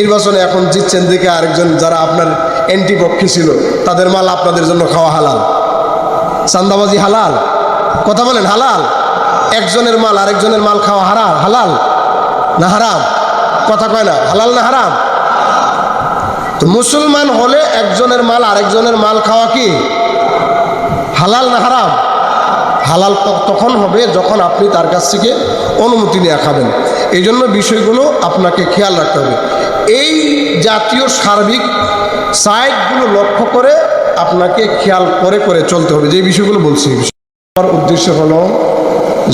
নির্বাচনে এখন জিতছেন দেখে আরেকজন যারা আপনার অ্যান্টি পক্ষে ছিল তাদের মাল আপনাদের জন্য খাওয়া হালাল, চাঁদাবাজি হালাল, কথা বলেন হালাল। একজনের মাল আরেকজনের মাল খাওয়া হালাল না হারাম? কথা কয় না, হালাল না হারাম? তো মুসলমান হলে একজনের মাল আরেকজনের মাল খাওয়া কি হালাল না হারাম? হালাল তখন হবে যখন আপনি তার কাছ থেকে অনুমতি নিয়ে খাবেন। এই জন্য বিষয়গুলো আপনাকে খেয়াল রাখতে হবে। এই জাতীয় সার্বিক সাইডগুলো লক্ষ্য করে আপনাকে খেয়াল করে করে চলতে হবে। যে বিষয়গুলো বলছি, আমার উদ্দেশ্য হলো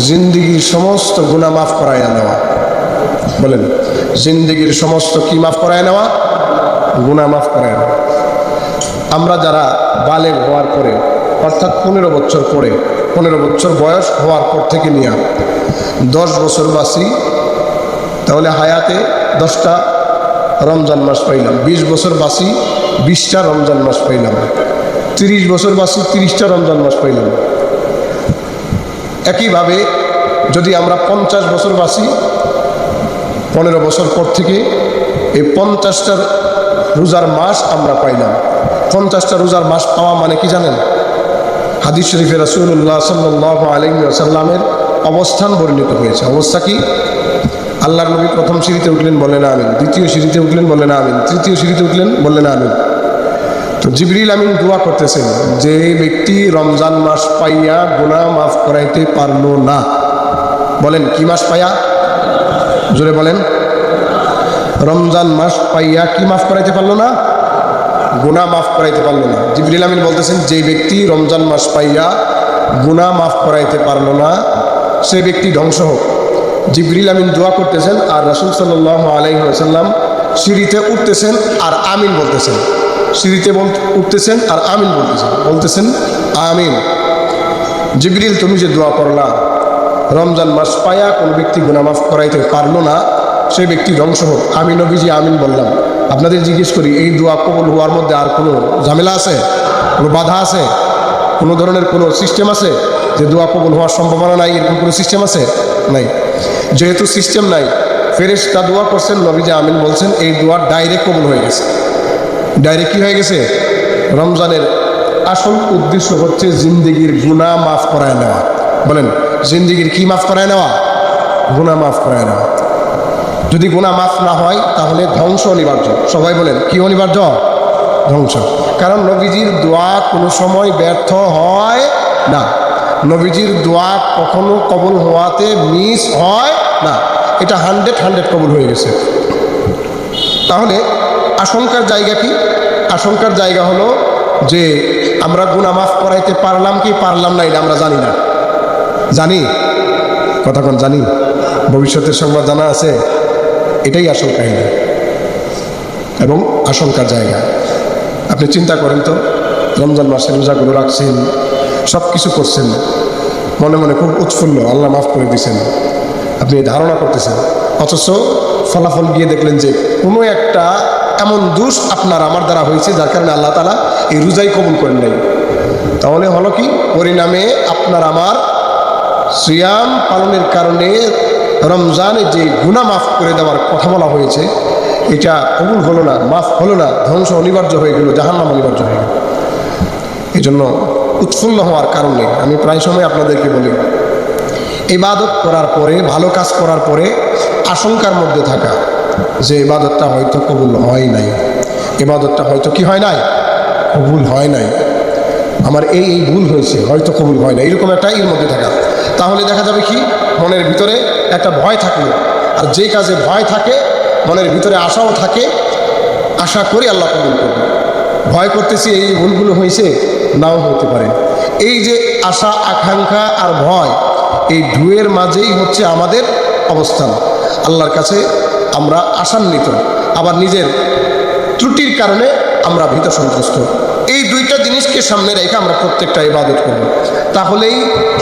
জিন্দিগির সমস্ত গুনাহ মাফ করায় নেওয়া। বলেন, জিন্দিগির সমস্ত কি মাফ করায় নেওয়া? গুনাহ মাফ করায় নেওয়া। আমরা যারা বালেগ হওয়ার পরে, অর্থাৎ 15 বছর পরে, 15 বছর বয়স হওয়ার পর থেকে নিয়ে 10 বছর বাঁচি, তাহলে হায়াতে 10টা রমজান মাস পাইলাম। 20 বছর বাঁচি, 20টা রমজান মাস পাইলাম। 30 বছর বাঁচি, 30টা রমজান মাস পাইলাম। একইভাবে যদি আমরা 50 বছর বাঁচি, 15 বছর পর থেকে এই 50টা রোজার মাস আমরা পাইলাম। 50টা রোজার মাস পাওয়া মানে কি জানেন? হাদিস শরীফে রাসূলুল্লাহ সাল্লাল্লাহু আলাইহি ওয়াসাল্লামের অবস্থান বর্ণিত হয়েছে। অবস্থা কি? আল্লাহর নবী প্রথম সিঁড়িতে উঠলেন, বললেন আমিন। দ্বিতীয় সিঁড়িতে উঠলেন, বললেন আমিন। তৃতীয় সিঁড়িতে উঠলেন, বললেন আমিন। তো জিবরিল আমিন দোয়া করতেছেন, যে ব্যক্তি রমজান মাস পাইয়া গুনাহ মাফ করাইতে পারলো না। বলেন, কি মাস পাইয়া? জোরে বলেন। রমজান মাস পাইয়া কি মাফ করাইতে পারলো না? গুনাহ মাফ করাইতে পারলো না। জিবরিল আমিন বলতেছেন, যে ব্যক্তি রমজান মাস পাইয়া গুনাহ মাফ করাইতে পারলো না, সে ব্যক্তি ধ্বংস হোক। জিবরিল আমিন দোয়া করতেছেন, আর রাসূল সাল্লাল্লাহু আলাইহি ওয়াসাল্লাম সিঁড়িতে উঠতেছেন আর আমিন বলতেছেন। সিঁড়িতে উঠতেছেন আর আমিন বলতেছেন আমিন। জিবরিল, তুমি যে দোয়া করলা, রমজান মাস পাইয়া কোন ব্যক্তি গুনাহ মাফ করাইতে পারলো না, সে ব্যক্তি ধ্বংস হোক। আমি নবীজি আমিন বললাম। আপনাদের জিজ্ঞেস করি, এই দোয়া কবুল হওয়ার মধ্যে আর কোনো ঝামেলা আছে? কোনো বাধা আছে? কোনো ধরনের কোনো সিস্টেম আছে যে দোয়া কবুল হওয়ার সম্ভাবনা নাই? এরকম কোনো সিস্টেম আছে? নাই। যেহেতু সিস্টেম নাই, ফেরেশতা দোয়া করছেন, নবীজি আমিন বলছেন, এই দোয়া ডাইরেক্ট কবুল হয়ে গেছে। ডাইরেক্ট কি হয়ে গেছে? রমজানের আসল উদ্দেশ্য হচ্ছে জিন্দেগির গুনাহ মাফ করায় নেওয়া। বলেন, জিন্দেগির কি মাফ করায় নেওয়া? গুনাহ মাফ করায় নেওয়া। যদি গুনাহ মাফ না হয় তাহলে ধ্বংস অনিবার্য। সবাই বলেন, কি অনিবার্য? ধ্বংস। কারণ নবীজির দোয়া কোনো সময় ব্যর্থ হয় না। নবীজির দোয়া কখনো কবুল হওয়াতে মিস হয় না। এটা 100 কবুল হয়ে গেছে। তাহলে আশঙ্কার জায়গা কি? আশঙ্কার জায়গা হলো যে আমরা গুনাহ মাফ করাইতে পারলাম কি পারলাম না, এটা আমরা জানি না। জানি? কথা কোন জানি? ভবিষ্যতের সংবাদ জানা আছে? এটাই আসল কাহিনী এবং আশঙ্কার জায়গা। আপনি চিন্তা করেন তো, রমজান মাসে রোজাগুলো রাখছেন, সব কিছু করছেন, মনে মনে খুব উৎফুল্ল, আল্লাহ মাফ করে দিয়েছেন, আপনি ধারণা করতেছেন, অথচ ফলাফল গিয়ে দেখলেন যে কোনো একটা এমন দোষ আপনার আমার দ্বারা হয়েছে যার কারণে আল্লাহ তাআলা এই রোজাই কবুল করেন নাই। তাহলে হলো কি? পরিণামে আপনার আমার সিয়াম পালনের কারণে রমজানে যে গুনাহ মাফ করে দেওয়ার কথা বলা হয়েছে, এটা কবুল হলো না, মাফ হলো না, ধ্বংস অনিবার্য হয়ে গেল, জাহান্নাম অনিবার্য হয়ে গেল। এই জন্য উৎফুল্ল হওয়ার কারণে আমি প্রায় সময় আপনাদেরকে বলি, ইবাদত করার পরে, ভালো কাজ করার পরে আশঙ্কার মধ্যে থাকা যে ইবাদতটা হয়তো কবুল হয় নাই, ইবাদতটা হয়তো কি হয় নাই, কবুল হয় নাই, আমার এই ভুল হয়েছে, হয়তো কবুল হয় না, এরকম একটা এর মধ্যে থাকা। তাহলে দেখা যাবে কি, মনের ভিতরে একটা ভয় থাকলো। আর যে কাজে ভয় থাকে, মনের ভিতরে আশাও থাকে, আশা করি আল্লাহ কবুল করবে। ভয় করতেছি এই ভুলগুলো হয়েছে, নাও হতে পারে। এই যে আশা, আকাঙ্ক্ষা আর ভয়, এই দুয়ের মাঝেই হচ্ছে আমাদের অবস্থান। আল্লাহর কাছে আমরা আশান্বিত, আবার নিজের ত্রুটির কারণে আমরা ভীত সন্ত্রস্ত। এই দুইটা জিনিসকে সামনে রেখে আমরা প্রত্যেকটা ইবাদত করব, তাহলেই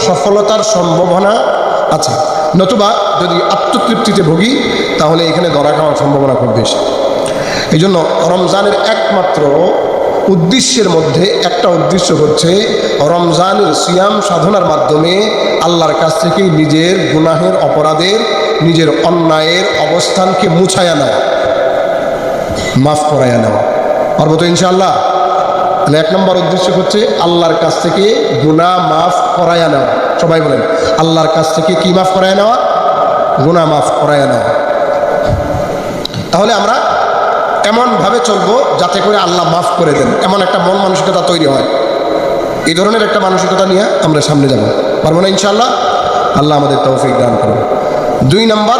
সফলতার সম্ভাবনা আছে। নতুবা যদি আত্মতৃপ্তিতে ভুগি, তাহলে এখানে ধরা খাওয়ার সম্ভাবনা খুব বেশি। এই জন্য রমজানের একমাত্র উদ্দেশ্যের মধ্যে একটা উদ্দেশ্য হচ্ছে রমজানের সিয়াম সাধনার মাধ্যমে আল্লাহর কাছ থেকে নিজের গুনাহের, অপরাধের, নিজের অন্যায়ের অবস্থানকে মুছায়া নেওয়া। মাফ করাইয়া নেওয়া। পারবো তো ইনশাআল্লাহ? তাহলে 1 নম্বর উদ্দেশ্য হচ্ছে আল্লাহর কাছ থেকে গুনাহ মাফ করাইয়া নেওয়া। সবাই বলেন, আল্লাহর কাছ থেকে কি মাফ করাইয়া নেওয়া? গুনাহ মাফ করাইয়া নেওয়া। তাহলে আমরা এমনভাবে চলবো যাতে করে আল্লাহ মাফ করে দেন, এমন একটা মন মানসিকতা তৈরি হয়। এই ধরনের একটা মানসিকতা নিয়ে আমরা সামনে যাব। পারবো না ইনশাআল্লাহ? আল্লাহ আমাদের তৌফিক দান করুন। 2 নম্বর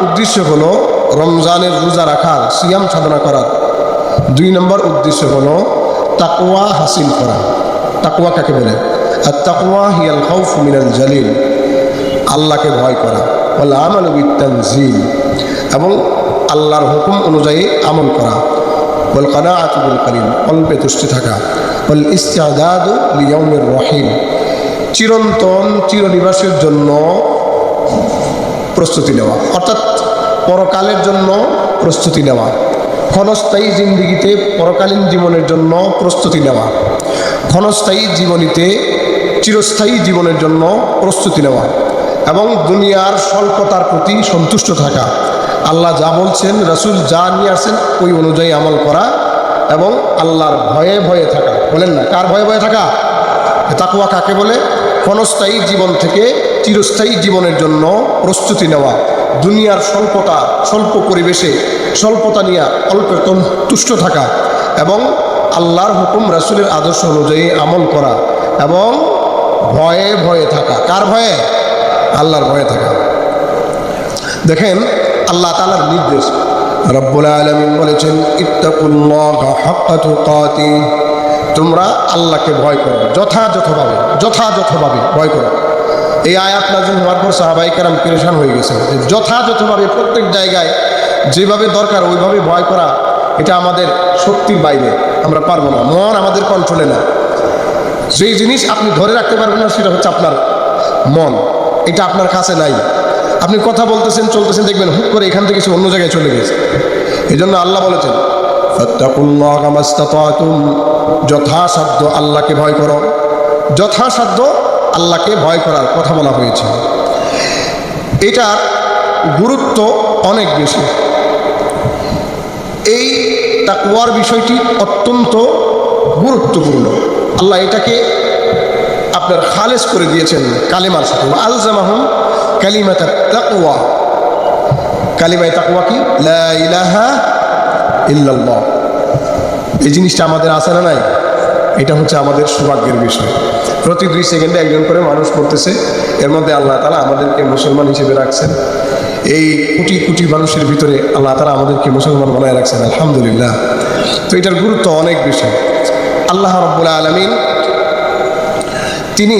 উদ্দেশ্য হলো রমজানের রোজা রাখার, সিয়াম সাধনা করার 2 নম্বর উদ্দেশ্য হলো তাকওয়া হাসিল করা। তাকওয়া কাকে বলে? আর তাকওয়া হিয়াল খাউফ মিনাল জালিল, আল্লাহকে ভয় করা, ওয়াল আমালু বিত-তানজিল, এবং আল্লাহর হুকুম অনুযায়ী আমল করা, ওয়াল কানাআতু বিল কালিল, অল্পে তুষ্টি থাকা, ওয়াল ইস্তিআদাদু লিয়াউমির রহিম, চিরন্তন চিরনিবাসের জন্য প্রস্তুতি নেওয়া, অর্থাৎ পরকালের জন্য প্রস্তুতি নেওয়া, ক্ষণস্থায়ী জিন্দিগিতে পরকালীন জীবনের জন্য প্রস্তুতি নেওয়া, ক্ষণস্থায়ী জীবনীতে চিরস্থায়ী জীবনের জন্য প্রস্তুতি নেওয়া, এবং দুনিয়ার স্বল্পতার প্রতি সন্তুষ্ট থাকা, আল্লাহ যা বলছেন, রাসূল যা নিয়ে আসেন ওই অনুযায়ী আমল করা, এবং আল্লাহর ভয়ে ভয়ে থাকা। বলেন না, কার ভয়ে ভয়ে থাকা? তাকওয়া কাকে বলে? ক্ষণস্থায়ী জীবন থেকে চিরস্থায়ী জীবনের জন্য প্রস্তুতি নেওয়া, দুনিয়ার স্বল্পতা, স্বল্প পরিবেশে স্বল্পতা নিয়ে অল্প তুষ্ট থাকা, এবং আল্লাহর হুকুম রাসূলের আদর্শ অনুযায়ী আমল করা, এবং ভয়ে ভয়ে থাকা। কার ভয়ে? আল্লাহর ভয়ে থাকা। দেখেন আল্লাহ তাআলার নির্দেশ, রব্বুল আলামিন বলেছেন ইত্তাকুল্লাহা হাক্কা তুকাতিহ, তোমরা আল্লাহকে ভয় করো, যথাযথভাবে যথাযথভাবে ভয় করো। এই আয়াত নাযিল হওয়ার পর সাহাবায়ে কেরাম পেরেশান হয়ে গেছেন। যথাযথভাবে প্রত্যেক জায়গায় যেভাবে দরকার ওইভাবে ভয় করা, এটা আমাদের শক্তির বাইরে, আমরা পারবো না, মন আমাদের কন্ট্রোলে না। যেই জিনিস আপনি ধরে রাখতে পারবেন না সেটা হচ্ছে আপনার মন, এটা আপনার কাছে নাই। আপনি কথা বলতেছেন, চলতেছেন, দেখবেন হুট করে এখান থেকে কিছু অন্য জায়গায় চলে গেছে। এই জন্য আল্লাহ বলেছেন ফাত্তাকুল্লাহা মাসতাতাতুম, যথাসাধ্য আল্লাহকে ভয় করো। যথাসাধ্য আল্লাহকে ভয় করার কথা বলা হয়েছে। এটার গুরুত্ব অনেক বেশি। এই তাকওয়ার বিষয়টি অত্যন্ত গুরুত্বপূর্ণ। আল্লাহ এটাকে আপনার খালেস করে দিয়েছেন কালিমার সাথে, আলজামাহুম কালিমাতাত তাকওয়া। কালিমায়ে তাকওয়া কি? লা ইলাহা ইল্লাল্লাহ। এই জিনিসটা আমাদের আছে না নাই? এটা হচ্ছে আমাদের সৌভাগ্যের বিষয়। প্রতি 2 সেকেন্ডে একজন করে মানুষ করতেছে, এর মধ্যে আল্লাহ তাআলা আমাদেরকে মুসলমান হিসেবে রাখছেন। এই কোটি কোটি মানুষের ভিতরে আল্লাহ তাআলা আমাদেরকে মুসলমান বানায় রাখছেন, আলহামদুলিল্লাহ। তো এটার গুরুত্ব অনেক বেশি। আল্লাহ রাব্বুল আলামিন তিনি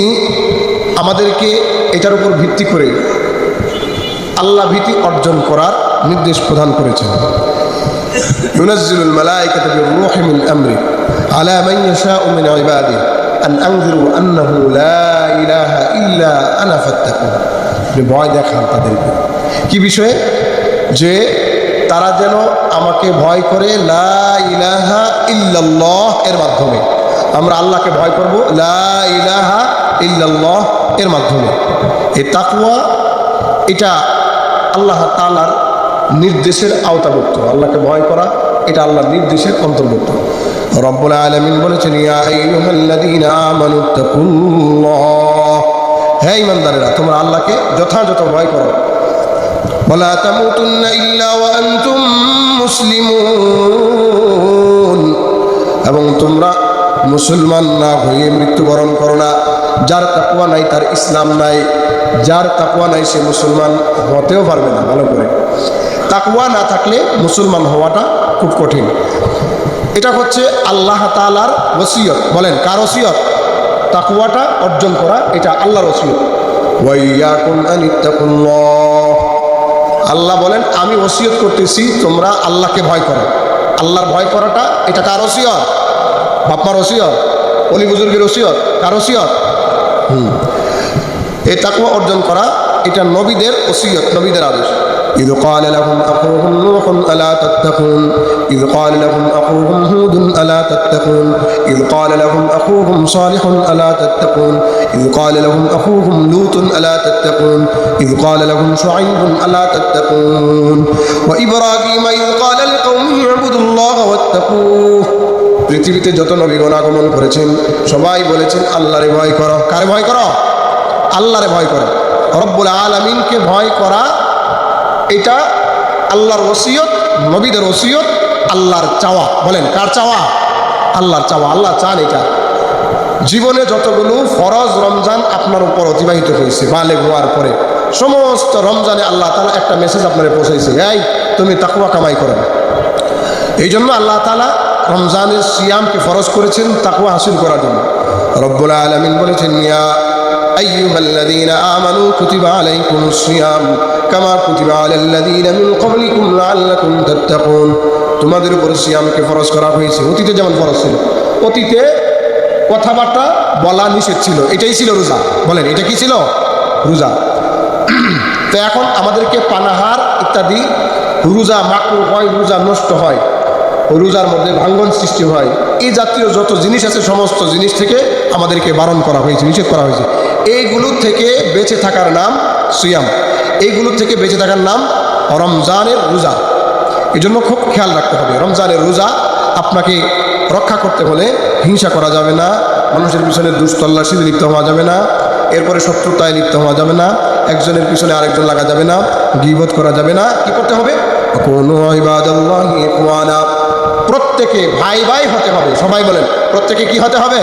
আমাদেরকে এটার উপর ভিত্তি করে আল্লাহ ভীতি অর্জন করার নির্দেশ প্রদান করেছেন। ইউনাজ্জিলুল মালায়েকাতা বির-রূহি মিন আমরি আলা মান ইয়াশাউ মিন ইবাদিহি আন আনযিরু আন্নাহু লা ইলাহা ইল্লা আনা ফাত্তাকুন। ভয় দেখান তাদেরকে, কি বিষয়ে? যে তারা যেন আমাকে ভয় করে, লা ইলাহা ইল্লাল্লাহ এর মাধ্যমে। আমরা আল্লাহকে ভয় করব লা ইলাহা ইল্লাল্লাহ এর মাধ্যমে। এই তাকওয়া এটা আল্লাহ তাআলার নির্দেশের আওতাভুক্ত। আল্লাহকে ভয় করা এটা আল্লাহর নির্দেশের অন্তর্ভুক্ত। রব্বুল আলামিন বলেছেন ইয়া আইয়ুহাল্লাযীনা আমানুত্তাকুল্লাহ, হে ঈমানদারেরা তোমরা আল্লাহকে যথাযথ ভয় করো। ওয়ালা তামুতুন্না ইল্লা ওয়া আনতুম মুসলিমুন, এবং তোমরা মুসলমান না হয়ে মৃত্যুবরণ করো না। যার তাকওয়া নাই তার ইসলাম নাই, যার তাকওয়া নাই সে মুসলমান হতেও পারবে না। ভালো করে, তাকওয়া না থাকলে মুসলমান হওয়াটা খুব কঠিন। এটা হচ্ছে আল্লাহ তাআলার ওসিয়ত। বলেন কার ওসিয়ত? তাকওয়াটা অর্জন করা এটা আল্লাহর ওসিয়ত। ওয়া ইয়াকুম আনিত্তাকুল্লাহ, আল্লাহ বলেন আমি ওসিয়ত করতেছি তোমরা আল্লাহকে ভয় করো। আল্লাহর ভয় করাটা এটা কার ওসিয়ত? বাপমার ওসিয়ত, ওলি বুজুর্গের ওসিয়ত, কার ওসিয়ত? এই তাকওয়া অর্জন করা এটা নবীদের ওসিয়ত, নবীদের আদেশ। إذ قال لهم أخوهم نوح ألا تتقون إذ قال لهم أخوهم هود ألا تتقون إذ قال لهم أخوهم صالح ألا تتقون إذ قال لهم أخوهم لوط ألا تتقون إذ قال لهم شعيب ألا تتقون وإبراهيم إذ قال لقومه اعبدوا الله ওয়াত্তাকুহ। পৃথিবীতে যত নবীগণ আগমন করেছেন সবাই বলেছেন আল্লাহরে ভয় করো। কারে ভয় করো? আল্লাহরে ভয় করো। রব্বুল আলামিনকে ভয় করা এটা আল্লাহর ওসিয়ত, নবীদের ওসিয়ত, আল্লাহর চাওয়া। বলেন কার চাওয়া? আল্লাহর চাওয়া। আল্লাহ চান এটা। জীবনে যতগুলো ফরজ রমজান আপনার উপর অতিবাহিত হয়েছে বালেগ হওয়ার পরে, সমস্ত রমজানে আল্লাহ তাআলা একটা মেসেজ আপনারে পৌঁছাইছে, এই তুমি তাকওয়া কামাই করো। এই জন্য আল্লাহ তাআলা রমজানের সিয়ামকে ফরজ করেছেন তাকওয়া হাসিল করার জন্য। রব্বুল আলামিন বলেছেন, ইয়া আইয়ুহাল্লাযীনা আমানু কুতিবা আলাইকুমুস সিয়াম কামা কুতিবা আলাল্লাযীনা মিন ক্বাবলিকুম লাআল্লাকুম তাত্তাকুন। তোমাদের উপর সিয়ামকে ফরজ করা হয়েছে, অতীতে যেমন ফরজ ছিল। অতীতে কথাবার্তা বলা নিষেধ ছিল, এটাই ছিল রোজা। বলেন এটা কি ছিল? রোজা। তো এখন আমাদেরকে পানাহার ইত্যাদি, রোজা মাকরুহ হয়, রোজা নষ্ট হয়, রোজার মধ্যে ভাঙ্গন সৃষ্টি হয়, এই জাতীয় যত জিনিস আছে সমস্ত জিনিস থেকে আমাদেরকে বারণ করা হয়েছে, নিষেধ করা হয়েছে। এইগুলো থেকে বেঁচে থাকার নাম সিয়াম, এইগুলো থেকে বেঁচে থাকার নাম রমজানের রোজা। এই জন্য খুব খেয়াল রাখতে হবে। রমজানের রোজা আপনাকে রক্ষা করতে হলে হিংসা করা যাবে না, মানুষের পিছনে দুস্তল্লাশিতে লিপ্ত হওয়া যাবে না, এরপরে শত্রুতায় লিপ্ত হওয়া যাবে না, একজনের পিছনে আরেকজন লাগা যাবে না, গীবত করা যাবে না। কি করতে হবে? কুনু ইবাদাল্লাহি ইখওয়ানা। প্রত্যেকে ভাই ভাই হতে হবে। সবাই বলেন প্রত্যেকে কি হতে হবে?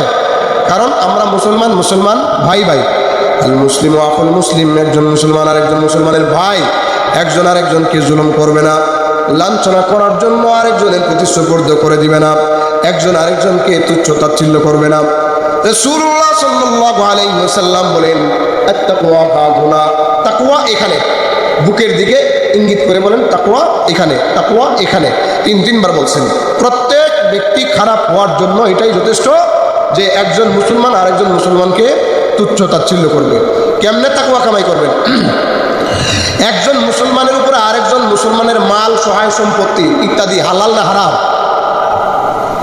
কারণ আমরা মুসলমান, মুসলমান ভাই ভাই। আল মুসলিম আখুল মুসলিম, একজন মুসলমান আরেকজন মুসলমানের ভাই। একজন আরেকজনকে জুলুম করবে না, লাঞ্ছনা করার জন্য আরেকজনের প্রতি সুপর্দ করে দিবে না, একজন আরেকজনকে তুচ্ছ তাচ্ছিল্য করবে না। রাসূলুল্লাহ সাল্লাল্লাহু আলাইহি ওয়াসাল্লাম বলেন, আত-তাকওয়া হাহুনা। তাকওয়া এখানে, বুকের দিকে ইঙ্গিত করে বলেন তাকওয়া এখানে, তাকওয়া এখানে। তিনবার বলছেন। প্রত্যেক ব্যক্তি খারাপ হওয়ার জন্য এটাই যথেষ্ট যে একজন মুসলমান আরেকজন মুসলমানকে তুচ্ছ তাচ্ছিল্য করবে। কেমনে তাকওয়া কামাই করবেন? একজন মুসলমানের উপরে আরেকজন মুসলমানের মাল, সহায় সম্পত্তি ইত্যাদি হালাল না হারাম?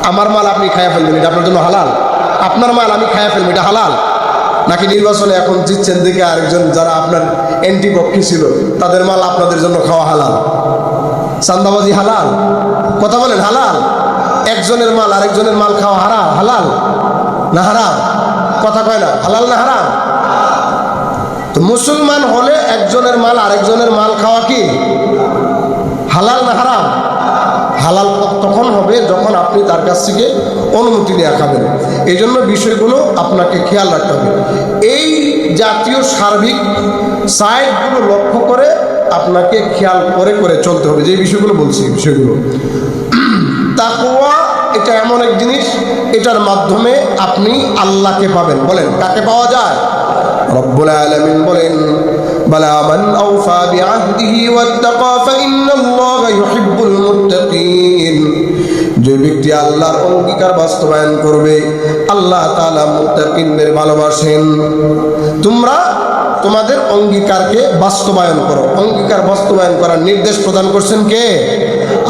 আমার মাল আপনি খায়া ফেলবেন, এটা আপনার জন্য হালাল? আপনার মাল আমি খায়া ফেলবো, এটা হালাল? নাকি নির্বাচনে এখন জিতছেন দিকে আরেকজন যারা আপনার অ্যান্টিপক্ষী ছিল তাদের মাল আপনাদের জন্য খাওয়া হালাল? চান্দাবাজি হালাল? কথা বলেন হালাল? একজনের মাল আরেকজনের মাল খাওয়া হালাল না হারাম? কথা কয় না, হালাল না হারাম? তো মুসলমান হলে একজনের মাল আরেকজনের মাল খাওয়া কি হালাল না হারাম? হালাল তখন হবে যখন আপনি তার কাছ থেকে অনুমতি নিয়ে খাবেন। এই জন্য বিষয়গুলো আপনাকে খেয়াল রাখতে হবে। এই জাতীয় সার্বিক সাইডগুলো লক্ষ্য করে আপনাকে খেয়াল করে করে চলতে হবে। যে বিষয়গুলো বলছি বিষয়গুলো। তাকওয়া এটা এমন এক জিনিস, এটার মাধ্যমে আপনি আল্লাহকে পাবেন। বলেন কাকে পাওয়া যায়? রব্বুল আলামিন বলেন, বালা মান আওফা বিআহদিহি ওয়াত্তাকা ফাইন্নাল্লাহা ইউহিব্বুল মুত্তাকিন। যে ব্যক্তি আল্লাহর অঙ্গীকার বাস্তবায়ন করবে আল্লাহ তাআলা মুত্তাকিনদের ভালোবাসেন। তোমরা তোমাদের অঙ্গীকারকে বাস্তবায়ন করো। অঙ্গীকার বাস্তবায়ন করার নির্দেশ প্রদান করছেন কে?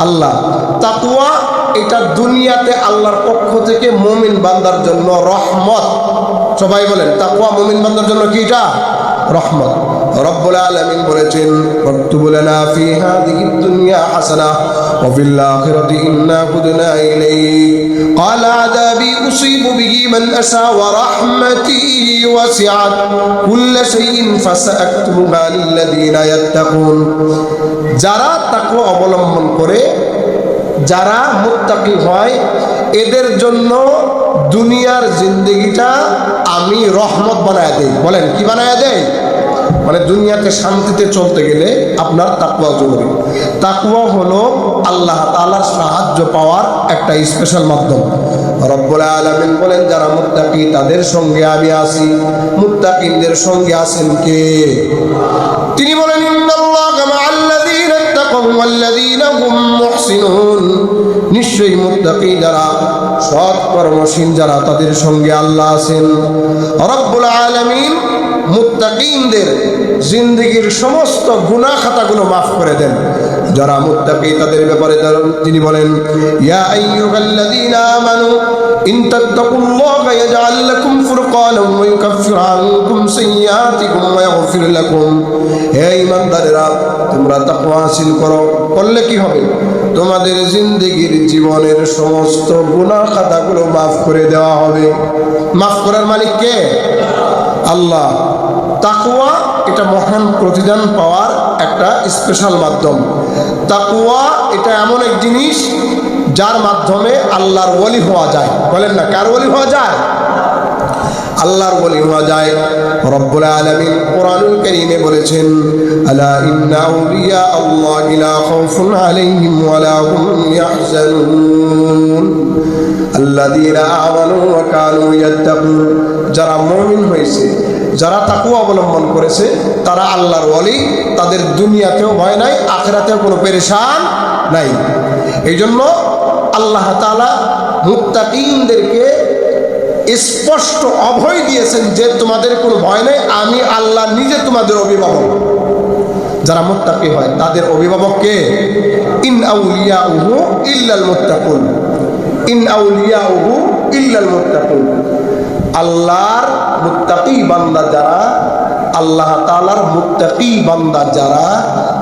আল্লাহ। তাকওয়া এটা দুনিয়াতে আল্লাহর পক্ষ থেকে মুমিন বান্দার জন্য রহমত। সবাই বলেন তাকওয়া মুমিন বান্দার জন্য কি? এটা রহমত। রব্বুল আলামিন বলেছেন, ওয়াকতুব লানা ফি হাযিহিদ দুনিয়া হাসানাহ ওয়া ফিল আখিরাতি ইন্না হুদনা ইলাইক ক্বালা আযাবি উসিবু বিহি মান আশা ওয়া রাহমাতি ওয়াসিআত কুল্লা শাইইন ফাসাআকতুবুহা লিল্লাযীনা ইয়াত্তাকুন। যারা তাকওয়া অবলম্বন করে, যারা মুত্তাকি হয়, এদের জন্য দুনিয়ার জিন্দেগিটা আমি রহমত বানায় দেই। বলেন কি বানায় দেই? মানে দুনিয়াতে শান্তিতে চলতে গেলে আপনার তাকওয়া জরুরি। তাকওয়া হলো আল্লাহ তাআলার সাহায্য পাওয়ার একটা স্পেশাল মাধ্যম। রব্বুল আলামিন বলেন, যারা মুত্তাকি তাদের সঙ্গে আমি আছি। মুত্তাকিনদের সঙ্গে আছেন কে? তিনি বলেন, ইন্নাল্লাহা মা'আল্লাযীনা ইত্তাকাউ ওয়াল্লাযীনা হুম মুহসিনুন। নিশ্চয়ই মুত্তাকি যারা, সৎ কর্মশীল যারা, তাদের সঙ্গে আল্লাহ আছেন। রব্বুল আলামিন মুত্তাকিনদের জিন্দেগীর সমস্ত গুনাহ খাতাগুলো মাফ করে দেন। যারা মুত্তাকি তাদের ব্যাপারে তিনি বলেন, ইয়া আইয়ুহাল্লাযীনা আমানু ইন তাত্তাকুল্লাহা ইয়াজআল লাকুম ফুরকানান ওয়া ইউকাফির আনকুম সাইয়্যাতিকুম ওয়া ইয়াগফির লাকুম। হে ঈমানদারেরা, তোমরা তাকওয়া হাসিল করো। করলে কি হবে? তোমাদের জিন্দেগির জীবনের সমস্ত গুনাহ খাতাগুলো মাফ করে দেওয়া হবে। মাফ করার মালিক কে? আল্লাহ। তাকওয়া এটা মহান প্রতিদান পাওয়ার একটা স্পেশাল মাধ্যম। তাকওয়া এটা এমন এক জিনিস যার মাধ্যমে আল্লাহর ওলি হওয়া যায়। বলেন না, কার ওলি হওয়া যায়? আল্লাহর ওলি হওয়া যায়। রব্বুল আলামিন কোরআনুল কারীমে বলেছেন, আলা ইন্না আউলিয়া আল্লাহি লা খাউফুন আলাইহিম ওয়া লা হুম ইয়াহজানুন আল্লাযীনা আমানু ওয়া কানু ইয়াত্তাকুন। যারা মুমিন হয়েছে, যারা তাকওয়া অবলম্বন করেছে, তারা আল্লাহর ওলি। তাদের দুনিয়াতেও ভয় নাই, আখিরাতেও কোনো পেরেশান নাই। এই জন্য আল্লাহ তাআলা মুত্তাকিনদেরকে স্পষ্ট অভয় দিয়েছেন যে তোমাদের কোনো ভয় নেই, আমি আল্লাহ নিজে তোমাদের অভিভাবক। যারা মুত্তাকি হয় তাদের অভিভাবক কে? ইন আউলিয়াউহু ইল্লাল মুত্তাকুন, ইন আউলিয়াউহু ইল্লাল মুত্তাকুন। আল্লাহর মুত্তাকি বান্দা যারা, আল্লাহ তাআলার মুত্তাকি বান্দা যারা,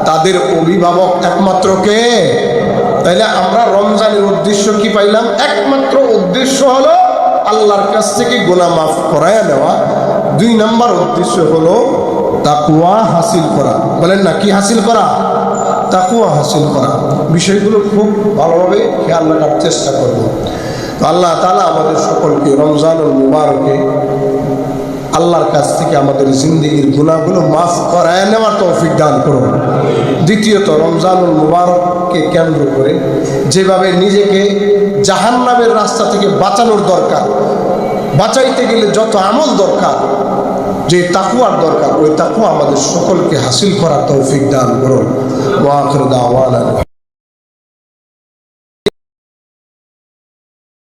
তাদের অভিভাবক একমাত্র কে? তাইলে আমরা রমজানের উদ্দেশ্য কি পাইলাম? একমাত্র উদ্দেশ্য হলো আল্লাহর কাছ থেকে গুনাহ মাফ করায়া নেওয়া। 2 নম্বর উদ্দেশ্য হলো তাকওয়া হাসিল করা। বলেন না, কি হাসিল করা? তাকওয়া হাসিল করা। বিষয়গুলো খুব ভালোভাবে খেয়াল রাখার চেষ্টা করব। তো আল্লাহ তাআলা আমাদের সকলকে রমজানুল মুবারকে আল্লাহর কাছ থেকে আমাদের জিন্দেগির গুনাহগুলো মাফ করায় নেওয়ার তৌফিক দান করুন। দ্বিতীয়ত, রমজানুল মুবারককে কেন্দ্র করে যেভাবে নিজেকে জাহান্নামের রাস্তা থেকে বাঁচানোর দরকার, বাঁচাইতে গেলে যত আমল দরকার, যে তাকওয়ার দরকার, ওই তাকওয়া আমাদের সকলকে হাসিল করার তৌফিক দান করুন। ওয়া আখিরু দাওয়ানা।